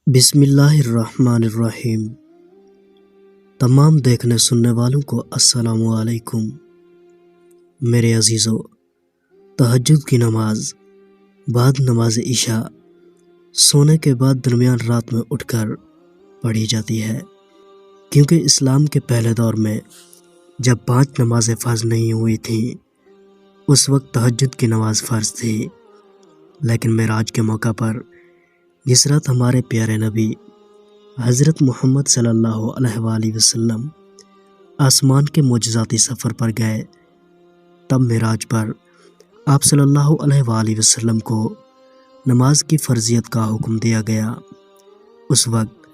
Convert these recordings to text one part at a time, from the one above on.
بسم اللہ الرحمن الرحیم۔ تمام دیکھنے سننے والوں کو السلام علیکم۔ میرے عزیزو، تہجد کی نماز بعد نماز عشاء سونے کے بعد درمیان رات میں اٹھ کر پڑھی جاتی ہے، کیونکہ اسلام کے پہلے دور میں جب 5 نمازیں فرض نہیں ہوئی تھیں اس وقت تہجد کی نماز فرض تھی، لیکن معراج کے موقع پر جس رات ہمارے پیارے نبی حضرت محمد صلی اللہ علیہ وآلہ وسلم آسمان کے معجزاتی سفر پر گئے، تب معراج پر آپ صلی اللہ علیہ وآلہ وسلم کو نماز کی فرضیت کا حکم دیا گیا۔ اس وقت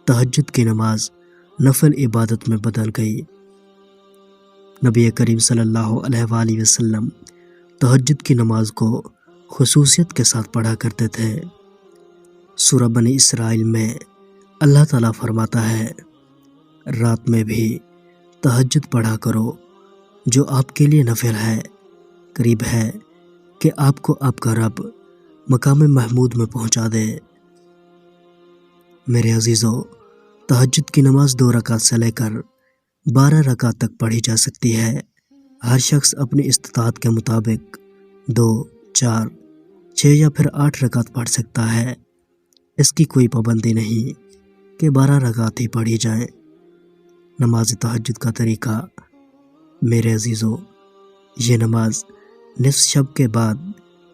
تہجد کی نماز نفل عبادت میں بدل گئی۔ نبی کریم صلی اللہ علیہ وآلہ وسلم تہجد کی نماز کو خصوصیت کے ساتھ پڑھا کرتے تھے۔ سورہ بنی اسرائیل میں اللہ تعالیٰ فرماتا ہے، رات میں بھی تہجد پڑھا کرو، جو آپ کے لیے نفل ہے، قریب ہے کہ آپ کو آپ کا رب مقام محمود میں پہنچا دے۔ میرے عزیزو، تہجد کی نماز 2 رکعت سے لے کر 12 رکعت تک پڑھی جا سکتی ہے۔ ہر شخص اپنی استطاعت کے مطابق 2، 4، 6 یا پھر 8 رکعت پڑھ سکتا ہے۔ اس کی کوئی پابندی نہیں کہ 12 رکعت ہی پڑھی جائیں۔ نماز تہجد کا طریقہ، میرے عزیزو، یہ نماز نصف شب کے بعد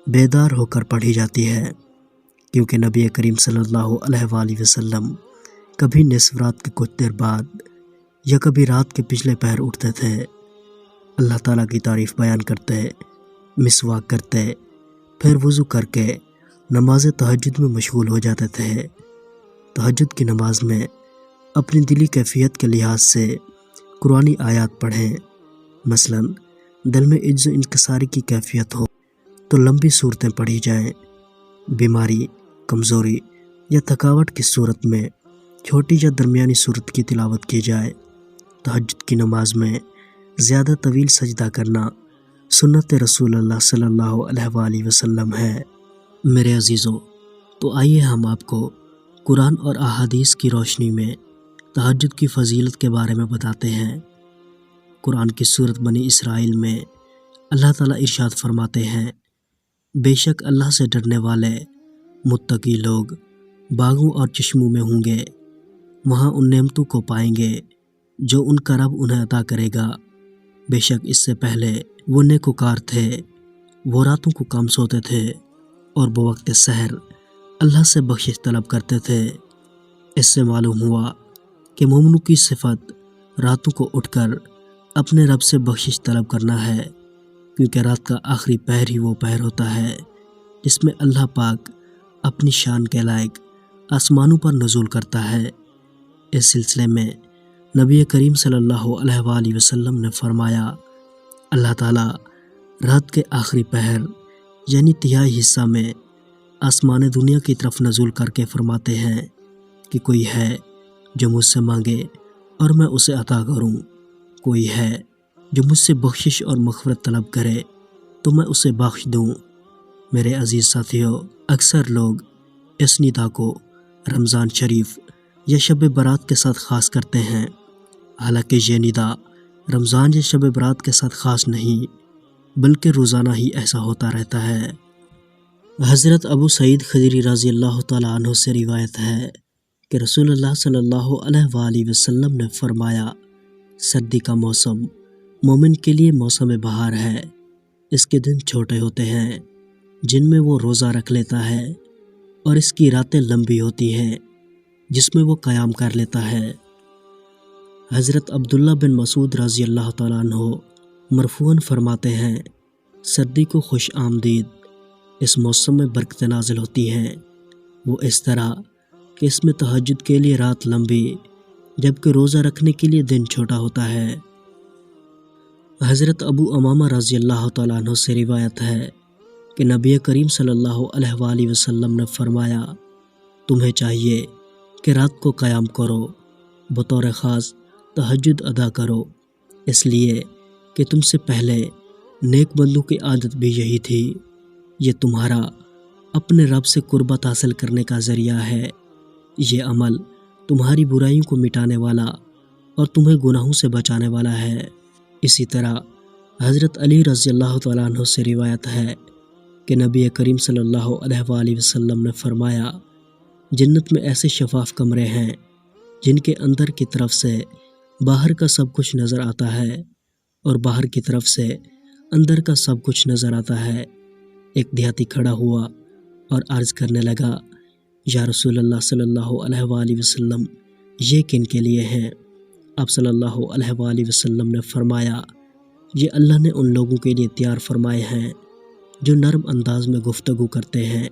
بیدار ہو کر پڑھی جاتی ہے، کیونکہ نبی کریم صلی اللہ علیہ وآلہ وسلم کبھی نصف رات کے کچھ دیر بعد یا کبھی رات کے پچھلے پہر اٹھتے تھے، اللہ تعالیٰ کی تعریف بیان کرتے، مسواک کرتے، پھر وضو کر کے نماز تہجد میں مشغول ہو جاتے تھے۔ تہجد کی نماز میں اپنی دلی کیفیت کے لحاظ سے قرآنی آیات پڑھیں۔ مثلا دل میں عجز و انکساری کی کیفیت ہو تو لمبی صورتیں پڑھی جائیں۔ بیماری، کمزوری یا تھکاوٹ کی صورت میں چھوٹی یا درمیانی صورت کی تلاوت کی جائے۔ تہجد کی نماز میں زیادہ طویل سجدہ کرنا سنت رسول اللہ صلی اللہ علیہ وآلہ وسلم ہے۔ میرے عزیزو، تو آئیے ہم آپ کو قرآن اور احادیث کی روشنی میں تہجد کی فضیلت کے بارے میں بتاتے ہیں۔ قرآن کی سورت بنی اسرائیل میں اللہ تعالیٰ ارشاد فرماتے ہیں، بے شک اللہ سے ڈرنے والے متقی لوگ باغوں اور چشموں میں ہوں گے، وہاں ان نعمتوں کو پائیں گے جو ان کا رب انہیں عطا کرے گا۔ بے شک اس سے پہلے وہ نیکوکار تھے، وہ راتوں کو کم سوتے تھے اور بوقت سحر اللہ سے بخشش طلب کرتے تھے۔ اس سے معلوم ہوا کہ مومنوں کی صفت راتوں کو اٹھ کر اپنے رب سے بخشش طلب کرنا ہے، کیونکہ رات کا آخری پہر ہی وہ پہر ہوتا ہے جس میں اللہ پاک اپنی شان کے لائق آسمانوں پر نزول کرتا ہے۔ اس سلسلے میں نبی کریم صلی اللہ علیہ وآلہ وسلم نے فرمایا، اللہ تعالیٰ رات کے آخری پہر یعنی تہائی حصہ میں آسمان دنیا کی طرف نزول کر کے فرماتے ہیں کہ کوئی ہے جو مجھ سے مانگے اور میں اسے عطا کروں، کوئی ہے جو مجھ سے بخشش اور مغفرت طلب کرے تو میں اسے بخش دوں۔ میرے عزیز ساتھیو، اکثر لوگ اس ندا کو رمضان شریف یا شب برات کے ساتھ خاص کرتے ہیں، حالانکہ یہ ندا رمضان یا شب برات کے ساتھ خاص نہیں بلکہ روزانہ ہی ایسا ہوتا رہتا ہے۔ حضرت ابو سعید خدری رضی اللہ تعالیٰ عنہ سے روایت ہے کہ رسول اللہ صلی اللہ علیہ وآلہ وسلم نے فرمایا، سردی کا موسم مومن کے لیے موسم بہار ہے۔ اس کے دن چھوٹے ہوتے ہیں جن میں وہ روزہ رکھ لیتا ہے، اور اس کی راتیں لمبی ہوتی ہیں جس میں وہ قیام کر لیتا ہے۔ حضرت عبداللہ بن مسعود رضی اللہ تعالیٰ عنہ مرفوعاً فرماتے ہیں، سردی کو خوش آمدید، اس موسم میں برکتیں نازل ہوتی ہیں، وہ اس طرح کہ اس میں تہجد کے لیے رات لمبی جبکہ روزہ رکھنے کے لیے دن چھوٹا ہوتا ہے۔ حضرت ابو امامہ رضی اللہ تعالیٰ عنہ سے روایت ہے کہ نبی کریم صلی اللہ علیہ وآلہ وسلم نے فرمایا، تمہیں چاہیے کہ رات کو قیام کرو، بطور خاص تہجد ادا کرو، اس لیے کہ تم سے پہلے نیک بندوں کی عادت بھی یہی تھی، یہ تمہارا اپنے رب سے قربت حاصل کرنے کا ذریعہ ہے۔ یہ عمل تمہاری برائیوں کو مٹانے والا اور تمہیں گناہوں سے بچانے والا ہے۔ اسی طرح حضرت علی رضی اللہ تعالیٰ عنہ سے روایت ہے کہ نبی کریم صلی اللہ علیہ وآلہ وسلم نے فرمایا، جنت میں ایسے شفاف کمرے ہیں جن کے اندر کی طرف سے باہر کا سب کچھ نظر آتا ہے اور باہر کی طرف سے اندر کا سب کچھ نظر آتا ہے۔ ایک دیہاتی کھڑا ہوا اور عرض کرنے لگا، یا رسول اللہ صلی اللہ علیہ وآلہ وسلم، یہ کن کے لیے ہیں؟ آپ صلی اللہ علیہ وآلہ وسلم نے فرمایا، یہ اللہ نے ان لوگوں کے لیے تیار فرمائے ہیں جو نرم انداز میں گفتگو کرتے ہیں،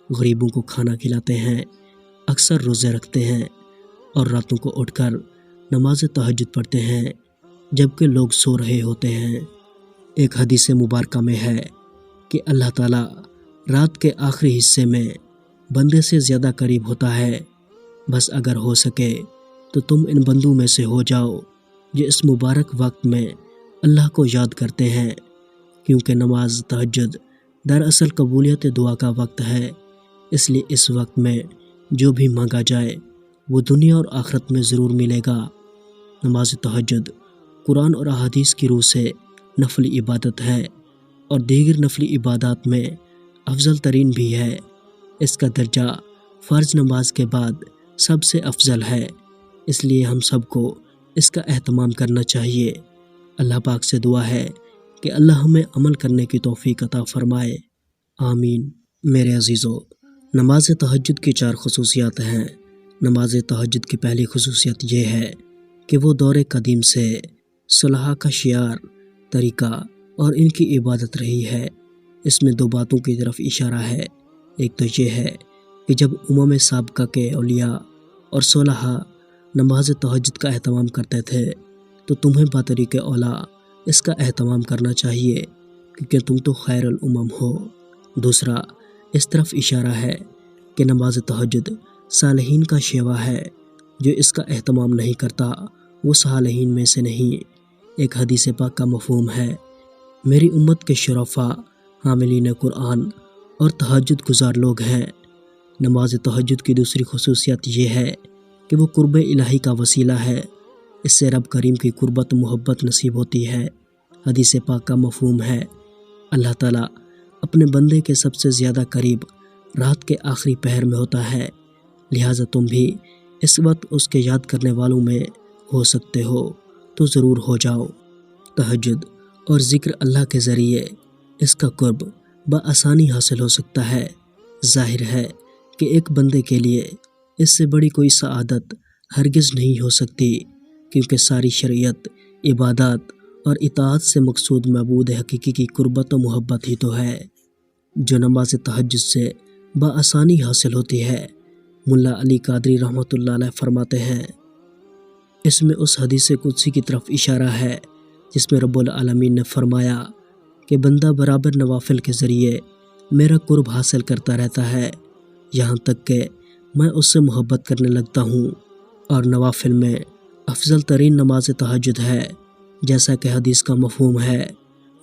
غریبوں کو کھانا کھلاتے ہیں، اکثر روزے رکھتے ہیں اور راتوں کو اٹھ کر نماز تہجد پڑھتے ہیں جبکہ لوگ سو رہے ہوتے ہیں۔ ایک حدیث مبارکہ میں ہے کہ اللہ تعالیٰ رات کے آخری حصے میں بندے سے زیادہ قریب ہوتا ہے، بس اگر ہو سکے تو تم ان بندوں میں سے ہو جاؤ جو اس مبارک وقت میں اللہ کو یاد کرتے ہیں، کیونکہ نماز تہجد دراصل قبولیت دعا کا وقت ہے، اس لیے اس وقت میں جو بھی مانگا جائے وہ دنیا اور آخرت میں ضرور ملے گا۔ نماز تہجد قرآن اور احادیث کی روح سے نفلی عبادت ہے اور دیگر نفلی عبادات میں افضل ترین بھی ہے۔ اس کا درجہ فرض نماز کے بعد سب سے افضل ہے، اس لیے ہم سب کو اس کا اہتمام کرنا چاہیے۔ اللہ پاک سے دعا ہے کہ اللہ ہمیں عمل کرنے کی توفیق عطا فرمائے، آمین۔ میرے عزیزو، نماز تہجد کی 4 خصوصیات ہیں۔ نماز تہجد کی پہلی خصوصیت یہ ہے کہ وہ دور قدیم سے صلحاء کا شعار، طریقہ اور ان کی عبادت رہی ہے۔ اس میں 2 باتوں کی طرف اشارہ ہے۔ ایک تو یہ ہے کہ جب امم سابقہ کے اولیاء اور صلحاء نماز تہجد کا اہتمام کرتے تھے تو تمہیں بطریق اولا اس کا اہتمام کرنا چاہیے، کیونکہ تم تو خیر الامم ہو۔ دوسرا، اس طرف اشارہ ہے کہ نماز تہجد صالحین کا شیوا ہے، جو اس کا اہتمام نہیں کرتا وہ صالحین میں سے نہیں۔ ایک حدیث پاک کا مفہوم ہے، میری امت کے شرفاء حاملین قرآن اور تہجد گزار لوگ ہیں۔ نماز تہجد کی دوسری خصوصیت یہ ہے کہ وہ قرب الہی کا وسیلہ ہے، اس سے رب کریم کی قربت محبت نصیب ہوتی ہے۔ حدیث پاک کا مفہوم ہے، اللہ تعالیٰ اپنے بندے کے سب سے زیادہ قریب رات کے آخری پہر میں ہوتا ہے، لہٰذا تم بھی اس وقت اس کے یاد کرنے والوں میں ہو سکتے ہو تو ضرور ہو جاؤ۔ تہجد اور ذکر اللہ کے ذریعے اس کا قرب بآسانی حاصل ہو سکتا ہے۔ ظاہر ہے کہ ایک بندے کے لیے اس سے بڑی کوئی سعادت ہرگز نہیں ہو سکتی، کیونکہ ساری شریعت، عبادات اور اطاعت سے مقصود معبود حقیقی کی قربت و محبت ہی تو ہے، جو نماز تہجد سے بآسانی حاصل ہوتی ہے۔ ملا علی قادری رحمۃ اللہ علیہ فرماتے ہیں، اس میں اس حدیث قدسی کی طرف اشارہ ہے جس میں رب العالمین نے فرمایا کہ بندہ برابر نوافل کے ذریعے میرا قرب حاصل کرتا رہتا ہے، یہاں تک کہ میں اس سے محبت کرنے لگتا ہوں، اور نوافل میں افضل ترین نماز تہجد ہے، جیسا کہ حدیث کا مفہوم ہے،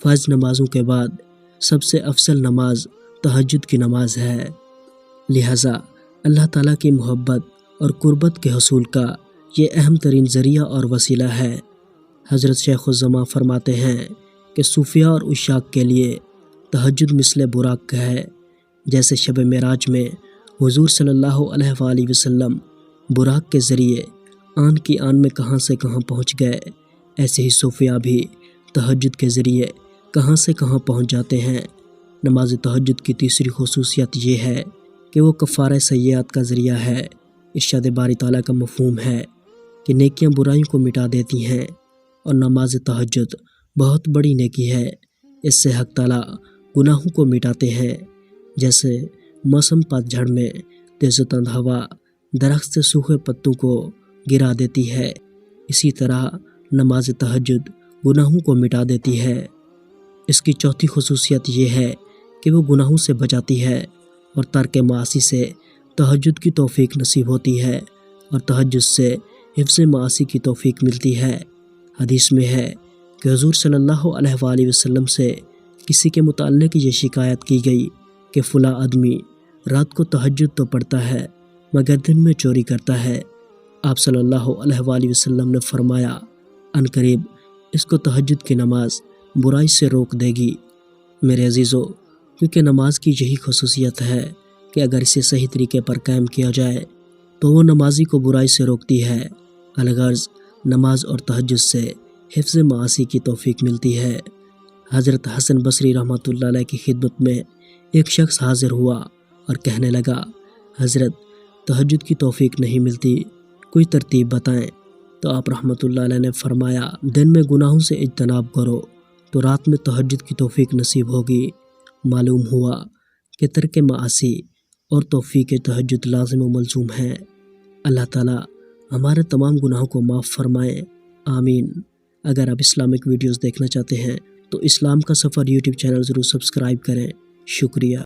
فرض نمازوں کے بعد سب سے افضل نماز تہجد کی نماز ہے۔ لہٰذا اللہ تعالیٰ کی محبت اور قربت کے حصول کا یہ اہم ترین ذریعہ اور وسیلہ ہے۔ حضرت شیخ الزماں فرماتے ہیں کہ صوفیاء اور عشاق کے لیے تہجد مثل براق کا ہے، جیسے شب معراج میں حضور صلی اللہ علیہ وآلہ وسلم براق کے ذریعے آن کی آن میں کہاں سے کہاں پہنچ گئے، ایسے ہی صوفیاء بھی تہجد کے ذریعے کہاں سے کہاں پہنچ جاتے ہیں۔ نماز تہجد کی تیسری خصوصیت یہ ہے کہ وہ کفارہ سیئات کا ذریعہ ہے۔ ارشاد باری تعالیٰ کا مفہوم ہے کہ نیکیاں برائیوں کو مٹا دیتی ہیں، اور نماز تہجد بہت بڑی نیکی ہے، اس سے حق تعالیٰ گناہوں کو مٹاتے ہیں۔ جیسے موسم پت جھڑ میں تیز و تند ہوا درخت سے سوکھے پتوں کو گرا دیتی ہے، اسی طرح نماز تہجد گناہوں کو مٹا دیتی ہے۔ اس کی چوتھی خصوصیت یہ ہے کہ وہ گناہوں سے بچاتی ہے، اور ترک معاصی سے تہجد کی توفیق نصیب ہوتی ہے، اور تہجد سے حفظ معاصی کی توفیق ملتی ہے۔ حدیث میں ہے کہ حضور صلی اللہ علیہ وآلہ وسلم سے کسی کے متعلق یہ شکایت کی گئی کہ فلاں آدمی رات کو تہجد تو پڑھتا ہے مگر دن میں چوری کرتا ہے۔ آپ صلی اللہ علیہ وآلہ وسلم نے فرمایا، ان قریب اس کو تہجد کی نماز برائی سے روک دے گی۔ میرے عزیزو، کیونکہ نماز کی یہی خصوصیت ہے کہ اگر اسے صحیح طریقے پر قائم کیا جائے تو وہ نمازی کو برائی سے روکتی ہے۔ الغرض نماز اور تہجد سے حفظ معاصی کی توفیق ملتی ہے۔ حضرت حسن بصری رحمۃ اللہ علیہ کی خدمت میں ایک شخص حاضر ہوا اور کہنے لگا، حضرت تہجد کی توفیق نہیں ملتی، کوئی ترتیب بتائیں۔ تو آپ رحمۃ اللہ علیہ نے فرمایا، دن میں گناہوں سے اجتناب کرو تو رات میں تہجد کی توفیق نصیب ہوگی۔ معلوم ہوا کہ ترک معاصی اور توفیق تہجد لازم و ملزوم ہے۔ اللہ تعالیٰ ہمارے تمام گناہوں کو معاف فرمائے، آمین۔ اگر آپ اسلامک ویڈیوز دیکھنا چاہتے ہیں تو اسلام کا سفر یوٹیوب چینل ضرور سبسکرائب کریں۔ شکریہ۔